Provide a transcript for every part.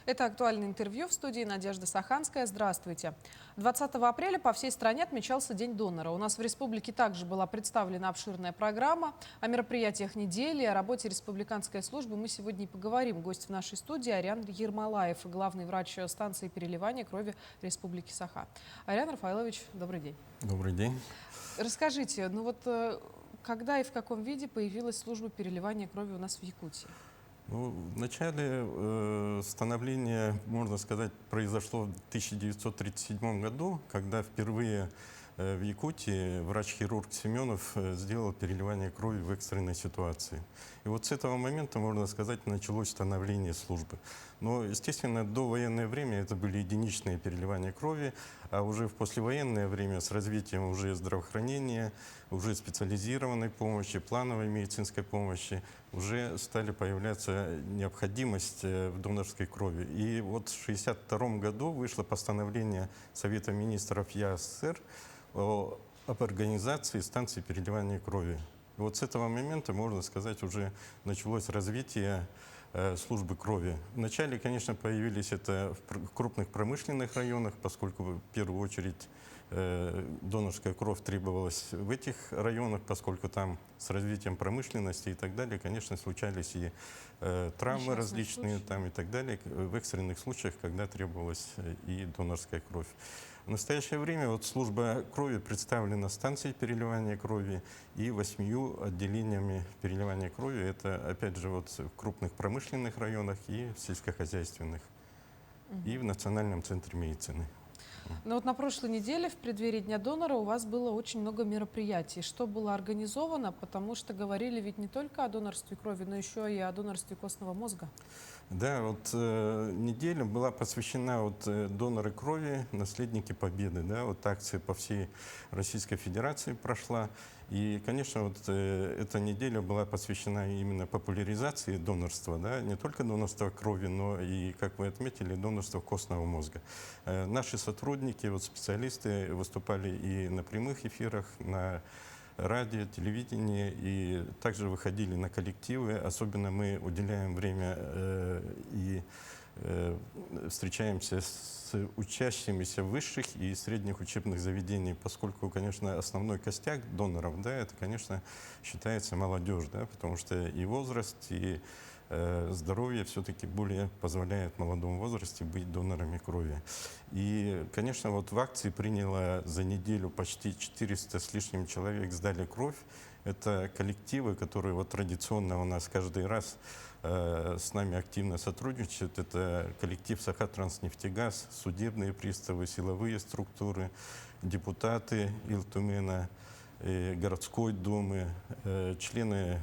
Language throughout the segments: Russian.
Это «Актуальное интервью», в студии Надежда Саханская. Здравствуйте. 20 апреля по всей стране отмечался День донора. У нас в республике также была представлена обширная программа. О мероприятиях недели, о работе республиканской службы мы сегодня и поговорим. Гость в нашей студии Ариан Ермолаев, главный врач станции переливания крови Республики Саха. Ариан Рафаилович, добрый день. Добрый день. Расскажите, когда и в каком виде появилась служба переливания крови у нас в Якутии? В начале становления, можно сказать, произошло в 1937 году, когда впервые в Якутии врач-хирург Семенов сделал переливание крови в экстренной ситуации. И вот с этого момента, можно сказать, началось становление службы. Но, естественно, до военное время это были единичные переливания крови, а уже в послевоенное время с развитием уже здравоохранения, уже специализированной помощи, плановой медицинской помощи, уже стали появляться необходимость в донорской крови. И вот в 1962 году вышло постановление Совета министров ЯССР об организации станции переливания крови. И вот с этого момента, можно сказать, уже началось развитие службы крови. Вначале, конечно, появились это в крупных промышленных районах, поскольку в первую очередь донорская кровь требовалась в этих районах, поскольку там с развитием промышленности и так далее, конечно, случались и травмы различные там и так далее, в экстренных случаях, когда требовалась и донорская кровь. В настоящее время вот служба крови представлена станцией переливания крови и 8 отделениями переливания крови. Это, опять же, вот в крупных промышленных районах и в сельскохозяйственных, и в Национальном центре медицины. Но вот на прошлой неделе, в преддверии Дня донора, у вас было очень много мероприятий. Что было организовано? Потому что говорили ведь не только о донорстве крови, но еще и о донорстве костного мозга. Да, вот неделя была посвящена доноры крови, наследники Победы. Да, вот акция по всей Российской Федерации прошла. И, конечно, эта неделя была посвящена именно популяризации донорства, да, не только донорства крови, но и, как вы отметили, донорства костного мозга. Наши сотрудники, специалисты выступали и на прямых эфирах, на радио, телевидение, и также выходили на коллективы. Особенно мы уделяем время и встречаемся с учащимися высших и средних учебных заведений, поскольку, конечно, основной костяк доноров, да, это, конечно, считается молодежь, да, потому что и возраст, и здоровье все-таки более позволяет в молодом возрасте быть донорами крови. И, конечно, в акции приняло за неделю почти 400 с лишним человек сдали кровь. Это коллективы, которые традиционно у нас каждый раз с нами активно сотрудничают. Это коллектив Сахатранснефтегаз, судебные приставы, силовые структуры, депутаты Илтумена, городской думы, члены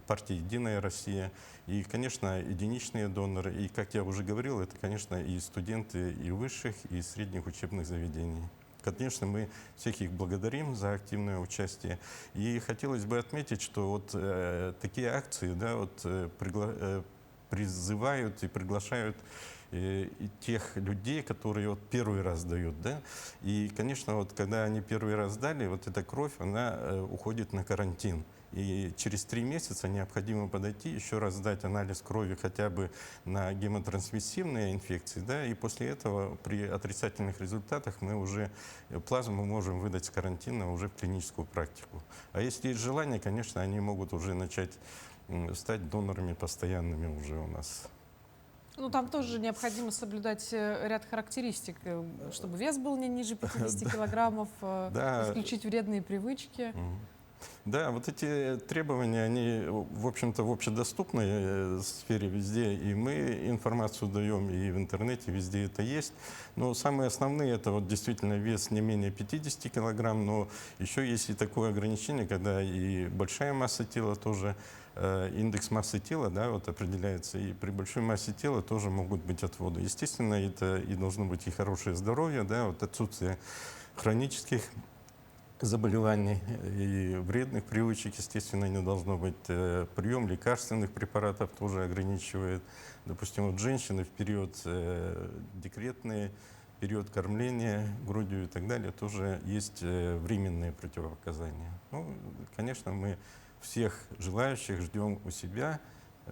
партии «Единая Россия» и, конечно, единичные доноры. И, как я уже говорил, это, конечно, и студенты и высших, и средних учебных заведений. Конечно, мы всех их благодарим за активное участие. И хотелось бы отметить, что такие акции, да, призывают и приглашают и тех людей, которые первый раз дают, да. И, конечно, когда они первый раз дали, эта кровь, она уходит на карантин. И через 3 месяца необходимо подойти, еще раз сдать анализ крови хотя бы на гемотрансмиссивные инфекции, да, и после этого при отрицательных результатах мы уже плазму можем выдать с карантина уже в клиническую практику. А если есть желание, конечно, они могут уже начать стать донорами постоянными уже у нас. Там тоже необходимо соблюдать ряд характеристик, чтобы вес был не ниже 50 килограммов, исключить вредные привычки. Да, эти требования, они, в общем-то, в общедоступной сфере везде, и мы информацию даем, и в интернете везде это есть. Но самые основные, это действительно вес не менее 50 килограмм, но еще есть и такое ограничение, когда и большая масса тела тоже, индекс массы тела, да, определяется, и при большой массе тела тоже могут быть отводы. Естественно, это и должно быть и хорошее здоровье, да, отсутствие хронических заболеваний и вредных привычек, естественно, не должно быть. Прием лекарственных препаратов тоже ограничивает. Допустим, женщины в период декретный, период кормления грудью и так далее, тоже есть временные противопоказания. Конечно, мы всех желающих ждем у себя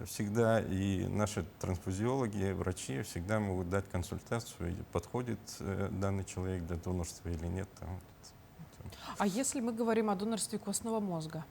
всегда и наши трансфузиологи, врачи всегда могут дать консультацию, и подходит данный человек для донорства или нет. Там, вот. А если мы говорим о донорстве костного мозга?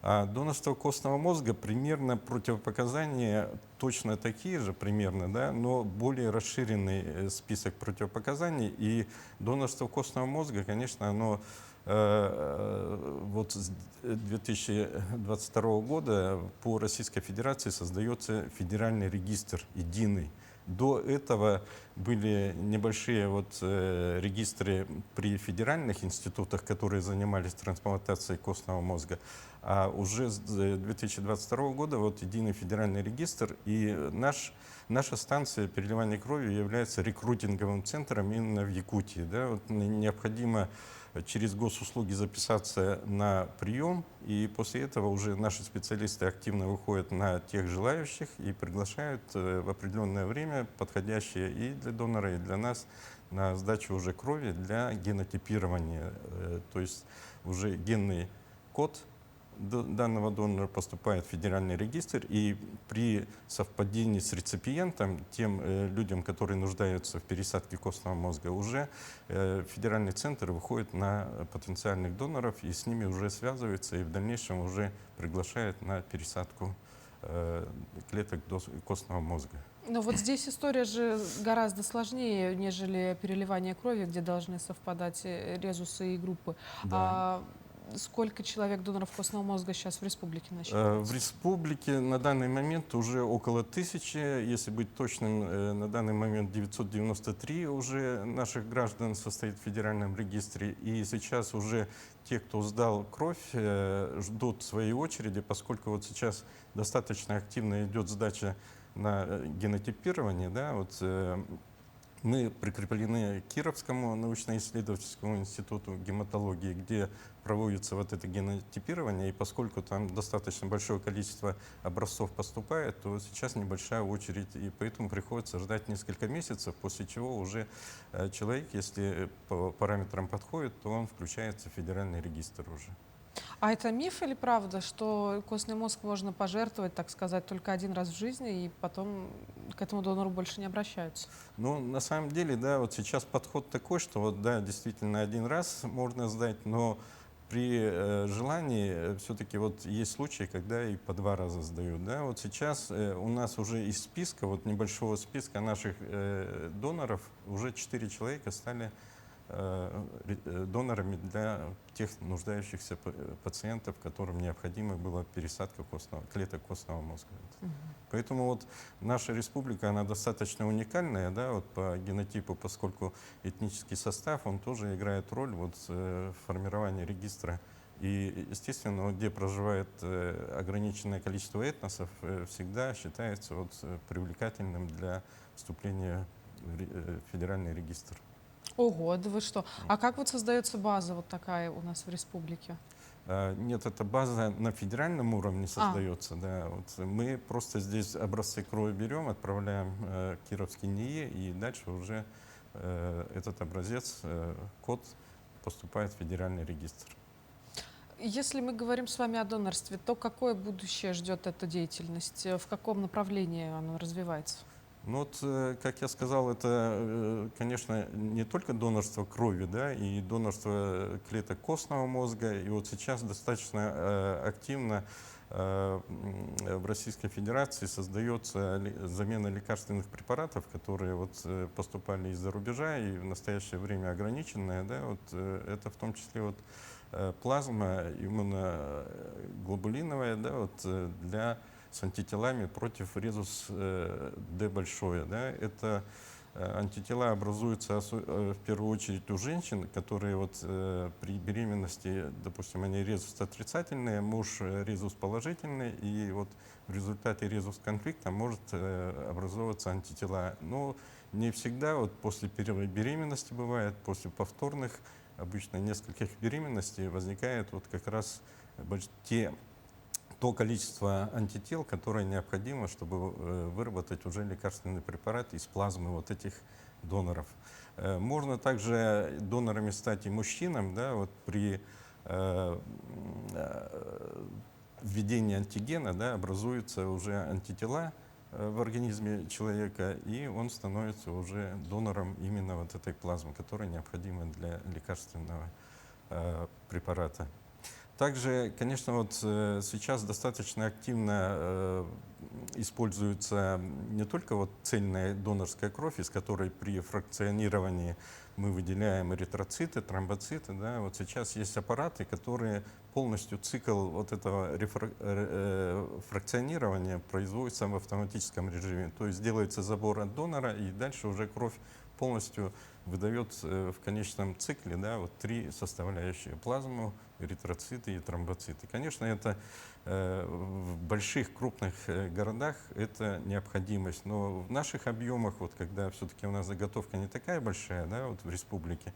А донорство костного мозга примерно противопоказания точно такие же примерно, да, но более расширенный список противопоказаний. И донорство костного мозга, конечно, оно вот с 2022 года по Российской Федерации создается федеральный регистр единый. До этого были небольшие регистры при федеральных институтах, которые занимались трансплантацией костного мозга. А уже с 2022 года единый федеральный регистр, и наша станция переливания крови является рекрутинговым центром именно в Якутии. Да? Необходимо через госуслуги записаться на прием, и после этого уже наши специалисты активно выходят на тех желающих и приглашают в определенное время подходящее и для донора, и для нас на сдачу уже крови для генотипирования. То есть уже генный код данного донора поступает в федеральный регистр, и при совпадении с реципиентом, тем людям, которые нуждаются в пересадке костного мозга, уже федеральный центр выходит на потенциальных доноров и с ними уже связывается и в дальнейшем уже приглашает на пересадку клеток костного мозга. Но вот здесь история же гораздо сложнее, нежели переливание крови, где должны совпадать резусы и группы. Да. Сколько человек доноров костного мозга сейчас в республике В насчитывается? республике на данный момент уже около 1000, если быть точным, на данный момент 993 уже наших граждан состоит в федеральном регистре. И сейчас уже те, кто сдал кровь, ждут своей очереди, поскольку вот сейчас достаточно активно идет сдача на генотипирование. Да, мы прикреплены к Кировскому научно-исследовательскому институту гематологии, где проводится вот это генотипирование, и поскольку там достаточно большое количество образцов поступает, то сейчас небольшая очередь, и поэтому приходится ждать несколько месяцев, после чего уже человек, если по параметрам подходит, то он включается в федеральный регистр уже. А это миф или правда, что костный мозг можно пожертвовать, так сказать, только один раз в жизни, и потом к этому донору больше не обращаются? Ну, на самом деле, да, вот сейчас подход такой, что да, действительно один раз можно сдать, но при желании все-таки есть случаи, когда и по 2 раза сдают. Да? Вот сейчас у нас уже из списка, небольшого списка наших доноров, уже 4 человека стали донорами для тех нуждающихся пациентов, которым необходима была пересадка клеток костного мозга. Поэтому наша республика, она достаточно уникальная, да, по генотипу, поскольку этнический состав, он тоже играет роль в формировании регистра. И, естественно, где проживает ограниченное количество этносов, всегда считается привлекательным для вступления в федеральный регистр. Ого, да вы что? А как создается база такая у нас в республике? Нет, эта база на федеральном уровне создается. Да. Мы просто здесь образцы крови берем, отправляем в Кировский НИИ, и дальше уже этот образец, код, поступает в федеральный регистр. Если мы говорим с вами о донорстве, то какое будущее ждет эта деятельность? В каком направлении она развивается? Ну как я сказал, это, конечно, не только донорство крови, да, и донорство клеток костного мозга. И сейчас достаточно активно в Российской Федерации создается замена лекарственных препаратов, которые поступали из-за рубежа и в настоящее время ограниченная. Да, это в том числе плазма иммуноглобулиновая, да, для с антителами против резус D большое. Да? Это антитела образуются в первую очередь у женщин, которые при беременности, допустим, они резус отрицательные, муж резус положительный, и в результате резус-конфликта может образовываться антитела. Но не всегда, после первой беременности бывает, после повторных, обычно нескольких беременностей, возникает как раз то количество антител, которое необходимо, чтобы выработать уже лекарственный препарат из плазмы этих доноров. Можно также донорами стать и мужчинам, да, при введения антигена, да, образуются уже антитела в организме человека, и он становится уже донором именно вот этой плазмы, которая необходима для лекарственного препарата. Также, конечно, вот сейчас достаточно активно используется не только вот цельная донорская кровь, из которой при фракционировании мы выделяем эритроциты, тромбоциты. Да, вот сейчас есть аппараты, которые полностью цикл вот этого фракционирования производится в автоматическом режиме. То есть делается забор от донора, и дальше уже кровь полностью выдает в конечном цикле, да, вот 3 составляющие: плазму, эритроциты и тромбоциты. Конечно, это в больших крупных городах это необходимость, но в наших объемах, вот когда все-таки у нас заготовка не такая большая, да, вот в республике,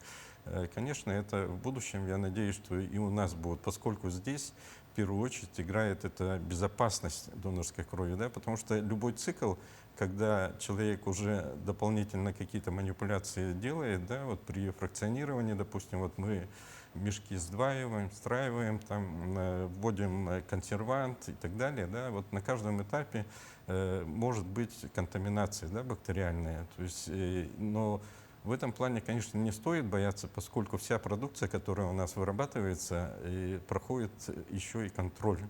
конечно, это в будущем, я надеюсь, что и у нас будет, поскольку здесь в первую очередь играет это безопасность донорской крови, да, потому что любой цикл, когда человек уже дополнительно какие-то манипуляции делает, да, вот при фракционировании, допустим, вот мы мешки сдваиваем, встраиваем, там, вводим консервант и так далее, да, вот на каждом этапе может быть контаминация, да, бактериальная, то есть, но в этом плане, конечно, не стоит бояться, поскольку вся продукция, которая у нас вырабатывается, проходит еще и контроль.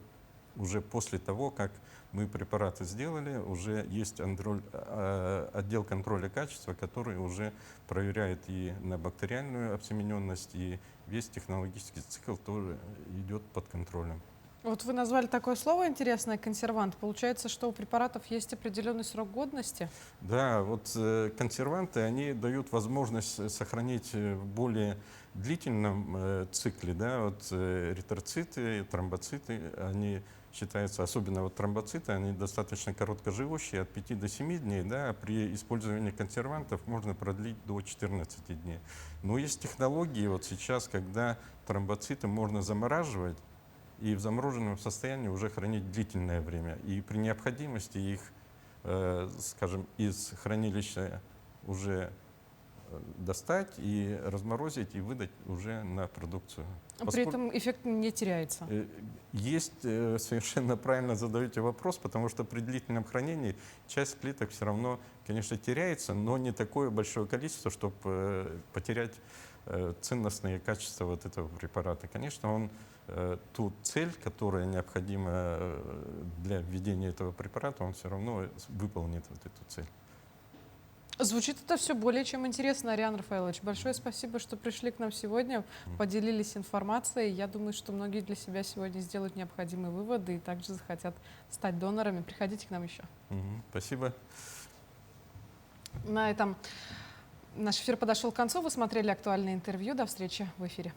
Уже после того, как мы препараты сделали, уже есть отдел контроля качества, который уже проверяет и на бактериальную обсемененность, и весь технологический цикл тоже идет под контролем. Вот вы назвали такое слово интересное — консервант. Получается, что у препаратов есть определенный срок годности? Да, вот консерванты, они дают возможность сохранить в более длительном цикле, да, вот эритроциты, тромбоциты, они считаются, особенно вот тромбоциты, они достаточно короткоживущие, от 5 до 7 дней, да, а при использовании консервантов можно продлить до 14 дней. Но есть технологии вот сейчас, когда тромбоциты можно замораживать, и в замороженном состоянии уже хранить длительное время. И при необходимости их, скажем, из хранилища уже достать и разморозить и выдать уже на продукцию. При этом эффект не теряется. Есть, совершенно правильно задаете вопрос, потому что при длительном часть клеток все равно, конечно, теряется, но не такое большое количество, чтобы потерять ценностные качества вот этого препарата. Конечно, он ту цель, которая необходима для введения этого препарата, он все равно выполнит вот эту цель. Звучит это все более чем интересно, Ариан Рафаэлович. Большое спасибо, что пришли к нам сегодня, поделились информацией. Я думаю, что многие для себя сегодня сделают необходимые выводы и также захотят стать донорами. Приходите к нам еще. Спасибо. На этом наш эфир подошел к концу. Вы смотрели актуальное интервью. До встречи в эфире.